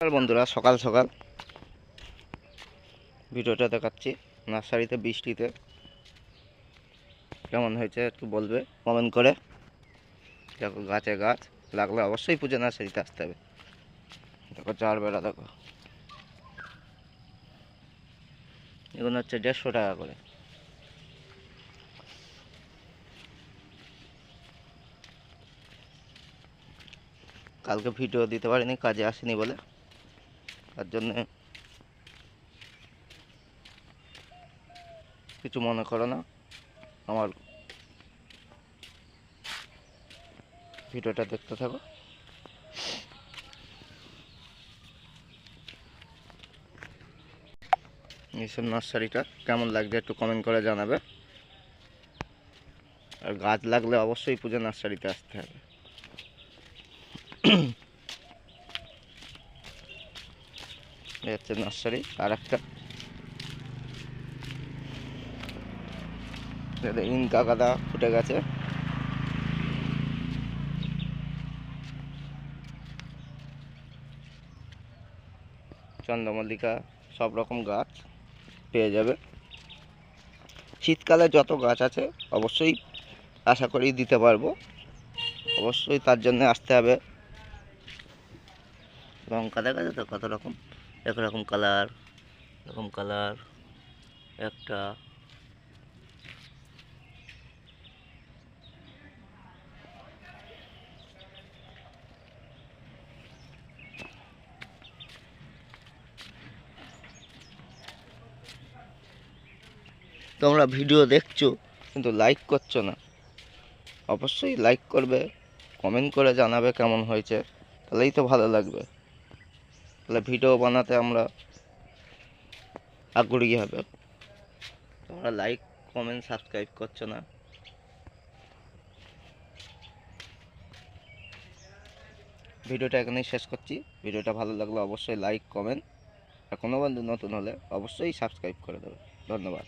বন্ধুরা, সকাল সকাল ভিডিওটা দেখাচ্ছি। নার্সারিতে বৃষ্টিতে কেমন হয়েছে একটু বলবে কমেন্ট করে। দেখো গাছে গাছ লাগলে অবশ্যই পুজো নার্সারিতে আসতে হবে। দেখো চার বেড়া, দেখো এগুলো হচ্ছে 150 টাকা করে। কালকে ভিডিও দিতে পারিনি, কাজে আসেনি বলে, তার জন্য কিছু মনে করো না। আমার ভিডিওটা দেখতে থাকো। এইসব নার্সারিটা কেমন লাগছে একটু কমেন্ট করে জানাবে। আর গাছ লাগলে অবশ্যই পুজো নার্সারিতে আসতে হবে। এই হচ্ছে নার্সারি। আর একটা ইনকা গাঁদা ফুটে গেছে। চন্দ্রমল্লিকা, সব রকম গাছ পেয়ে যাবে। শীতকালে যত গাছ আছে অবশ্যই আশা করি দিতে পারবো। অবশ্যই তার জন্য আসতে হবে। লঙ্কা দেখা যায় তো কত রকম, একরকম কালার, এরকম কালার একটা। তোমরা ভিডিও দেখছো কিন্তু লাইক করছো না। অবশ্যই লাইক করবে, কমেন্ট করে জানাবে কেমন হয়েছে, তাহলেই তো ভালো লাগবে। তাহলে ভিডিও বানাতে আমরা আগ্রহী হবে। তোমরা লাইক, কমেন্ট, সাবস্ক্রাইব করছো না। ভিডিওটা এখানেই শেষ করছি। ভিডিওটা ভালো লাগলে অবশ্যই লাইক, কমেন্ট, আর কোনো বন্ধু নতুন হলে অবশ্যই সাবস্ক্রাইব করে দেবে। ধন্যবাদ।